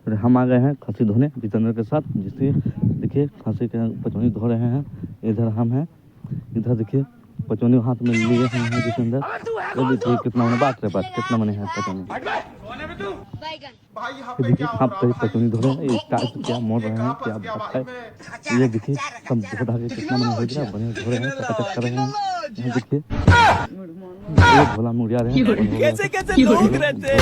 हम आ गए हैं खसी धोने जितेंद्र के साथ, जिससे देखिए खसी के पचौनी धो रहे हैं। इधर हम हैं, इधर देखिए पचौनी हाथ में लिए हुए हैं जितेंद्र। ये देखिए कितना मने बात कितना मने है पचौनी। ये देखिए आप कहीं पचौनी धो रहे हैं, ये टाइप क्या मोड़ रहे हैं, क्या बात है। ये देखिए सब धो धा के कितना मने हो गया, बढ़िया धो रहे हैं, चकाचक कर रहे हैं। यहाँ देखिए ये भोला मुड़िया रहे हैं। कैसे कैसे लोग रहते हैं।